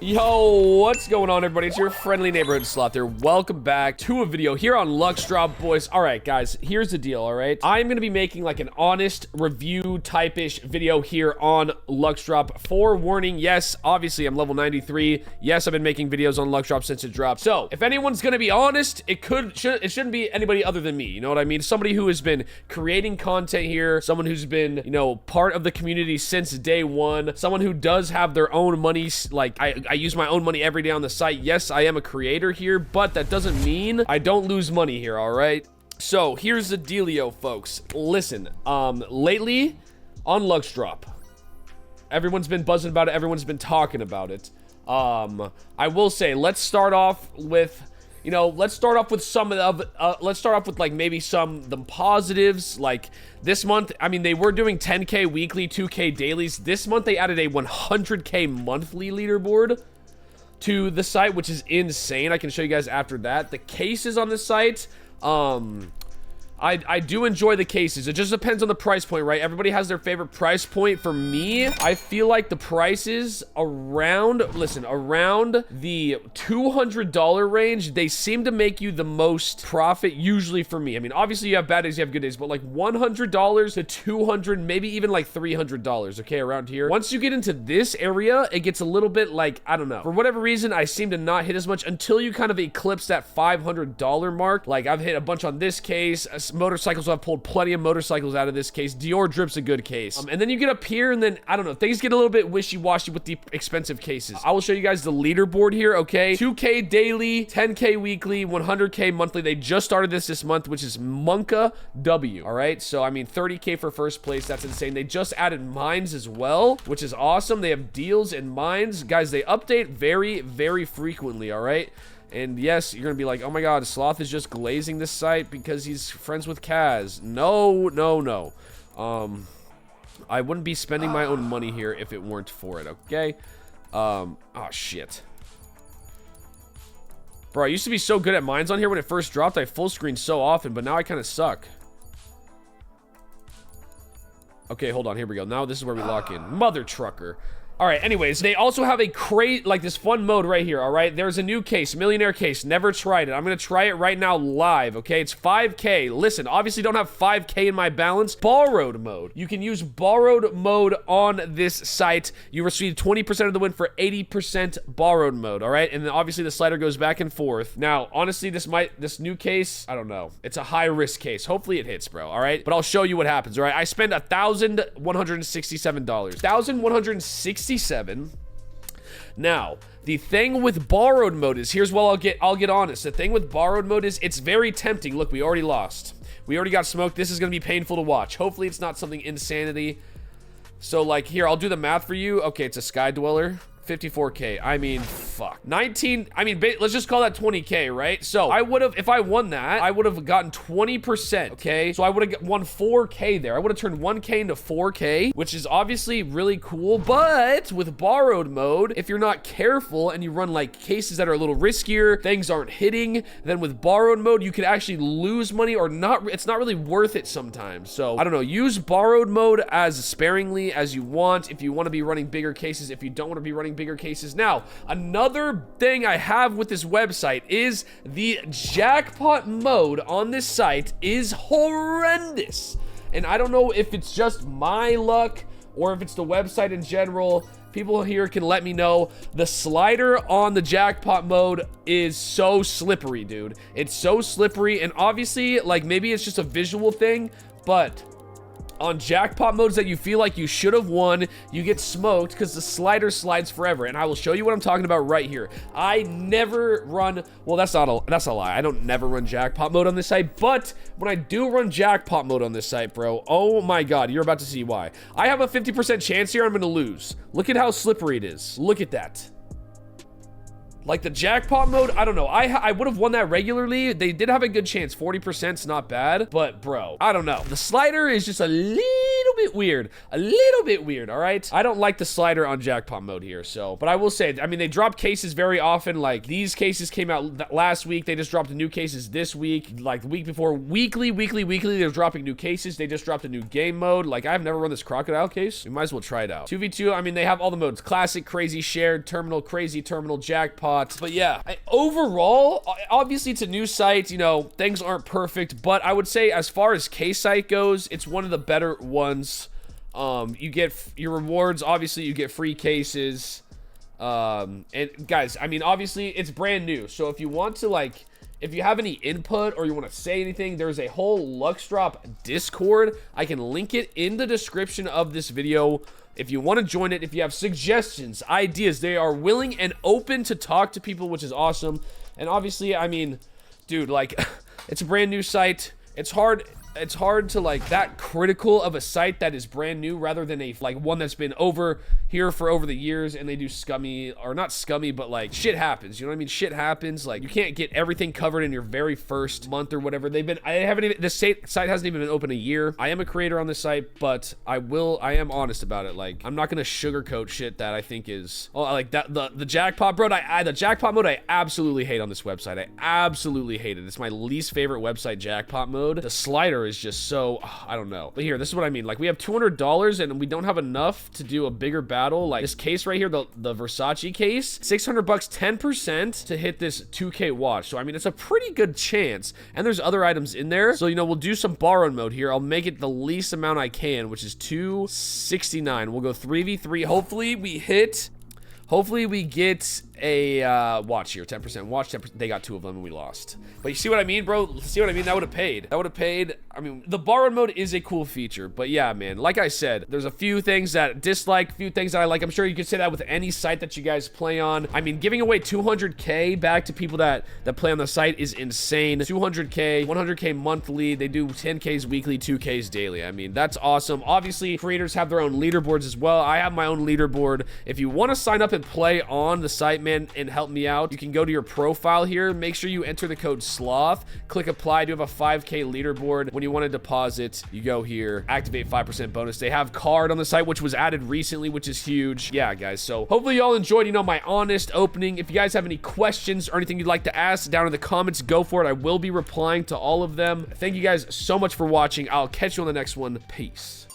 Yo, what's going on, everybody? It's your friendly neighborhood sloth here. Welcome back to a video here on Luxdrop, boys. All right, guys, here's the deal, all right? I'm going to be making like an honest review type-ish video here on Luxdrop. Forewarning, yes, obviously I'm level 93. Yes, I've been making videos on Luxdrop since it dropped. So, if anyone's going to be honest, it shouldn't be anybody other than me, you know what I mean? Somebody who has been creating content here, someone who's been, you know, part of the community since day one, someone who does have their own money, like I use my own money every day on the site. Yes, I am a creator here, but that doesn't mean I don't lose money here, all right? So here's the dealio, folks. Listen, lately on Luxdrop, everyone's been buzzing about it. Everyone's been talking about it. I will say, let's start off with, you know, let's start off with some of, let's start off with like maybe some the positives. Like this month, I mean, they were doing 10K weekly, 2K dailies. This month they added a 100K monthly leaderboard to the site, which is insane. I can show you guys after that. The cases on the site, I do enjoy the cases. It just depends on the price point, right? Everybody has their favorite price point. For me, I feel like the prices around, listen, around the $200 range, they seem to make you the most profit usually for me. I mean, obviously you have bad days, you have good days, but like $100 to $200, maybe even like $300, okay, around here. Once you get into this area, it gets a little bit like, I don't know. For whatever reason, I seem to not hit as much until you kind of eclipse that $500 mark. Like I've hit a bunch on this case. Motorcycles, I've pulled plenty of motorcycles out of this case. Dior Drip's a good case. And then you get up here and then, I don't know, things get a little bit wishy-washy with the expensive cases. I will show you guys the leaderboard here, okay? 2K daily, 10K weekly, 100K monthly. They just started this month, which is Monka W, all right? So, I mean, 30K for first place. That's insane. They just added mines as well, which is awesome. They have deals and mines. Guys, they update very, very frequently, all right? And yes, you're gonna be like, oh my god, Sloth is just glazing this site because he's friends with Kaz. No, no, no. I wouldn't be spending my own money here if it weren't for it, okay? Oh shit. Bro, I used to be so good at mines on here when it first dropped. I full screen so often, but now I kind of suck. Okay, hold on, here we go. Now this is where we lock in. Mother trucker. All right, anyways, they also have a crate, like this fun mode right here, all right? There's a new case, millionaire case. Never tried it. I'm going to try it right now live, okay? It's 5K. Listen, obviously don't have 5K in my balance. Borrowed mode. You can use borrowed mode on this site. You receive 20% of the win for 80% borrowed mode, all right? And then obviously the slider goes back and forth. Now, honestly, this new case, I don't know. It's a high-risk case. Hopefully it hits, bro, all right? But I'll show you what happens, all right? I spend $1,167. $1,167. Now, the thing with borrowed mode is, here's what I'll get honest. The thing with borrowed mode is it's very tempting. Look, we already lost. We already got smoked. This is going to be painful to watch. Hopefully it's not something insanity. So like here, I'll do the math for you. Okay, it's a Sky Dweller. 54K. I mean, fuck. 19, I mean, let's just call that 20K, right? So I would have, if I won that, I would have gotten 20%, okay? So I would have won 4K there. I would have turned 1K into 4K, which is obviously really cool. But with borrowed mode, if you're not careful and you run like cases that are a little riskier, things aren't hitting, then with borrowed mode, you could actually lose money or not. It's not really worth it sometimes. So I don't know, use borrowed mode as sparingly as you want. If you want to be running bigger cases, if you don't want to be running bigger cases. Now, another thing I have with this website is the jackpot mode on this site is horrendous. And I don't know if it's just my luck or if it's the website in general. People here can let me know. The slider on the jackpot mode is so slippery, dude. It's so slippery, and obviously, like, maybe it's just a visual thing, but on jackpot modes that you feel like you should have won, you get smoked because the slider slides forever. And I will show you what I'm talking about right here. I never run, well, that's a lie. I don't never run jackpot mode on this site, but when I do run jackpot mode on this site, bro, oh my god, you're about to see why. I have a 50% chance here I'm gonna lose. Look at how slippery it is. Look at that. Like the jackpot mode, I don't know. I would have won that regularly. They did have a good chance. 40%'s not bad, but bro, I don't know. The slider is just a little little bit weird. A little bit weird, all right? I don't like the slider on jackpot mode here, so. But I will say, I mean, they drop cases very often. Like, these cases came out last week. They just dropped new cases this week. Like, the week before, weekly, they're dropping new cases. They just dropped a new game mode. Like, I've never run this crocodile case. We might as well try it out. 2v2, I mean, they have all the modes. Classic, crazy, shared, terminal, crazy, terminal, jackpot. But yeah, overall, obviously, it's a new site. You know, things aren't perfect. But I would say, as far as case site goes, it's one of the better ones. You get your rewards. Obviously, you get free cases. And guys, I mean, obviously, it's brand new. So if you want to, like, if you have any input or you want to say anything, there's a whole Luxdrop Discord. I can link it in the description of this video. If you want to join it, if you have suggestions, ideas, they are willing and open to talk to people, which is awesome. And obviously, I mean, dude, like, it's a brand new site. It's hard to, like, that critical of a site that is brand new rather than a, like, one that's been over here for over the years and they do scummy, or not scummy, but, like, shit happens. You know what I mean? Shit happens. Like, you can't get everything covered in your very first month or whatever. This site hasn't even been open a year. I am a creator on this site, but I am honest about it. Like, I'm not gonna sugarcoat shit that I think is, oh, like, that, the jackpot, bro, the jackpot mode, I absolutely hate on this website. I absolutely hate it. It's my least favorite website, jackpot mode. The slider is just so, I don't know. But here, this is what I mean. Like, we have $200 and we don't have enough to do a bigger battle. Like, this case right here, the Versace case, $600, 10% to hit this 2K watch. So, I mean, it's a pretty good chance. And there's other items in there. So, you know, we'll do some borrowed mode here. I'll make it the least amount I can, which is 269. We'll go 3v3. Hopefully, we get a watch here, 10% watch, 10%. They got 2 of them and we lost. But you see what I mean, bro? See what I mean? That would have paid. That would have paid. I mean, the borrowed mode is a cool feature, but yeah, man, like I said, there's a few things that I dislike, a few things that I like. I'm sure you could say that with any site that you guys play on. I mean, giving away 200K back to people that play on the site is insane. 200K, 100K monthly. They do 10Ks weekly, 2Ks daily. I mean, that's awesome. Obviously, creators have their own leaderboards as well. I have my own leaderboard. If you want to sign up and play on the site, man, and help me out, you can go to your profile here. Make sure you enter the code SLOTH. Click apply. I do have a 5K leaderboard. When you want to deposit, you go here, activate 5% bonus. They have card on the site, which was added recently, which is huge. Yeah, guys. So hopefully y'all enjoyed, you know, my honest opening. If you guys have any questions or anything you'd like to ask down in the comments, go for it. I will be replying to all of them. Thank you guys so much for watching. I'll catch you on the next one. Peace.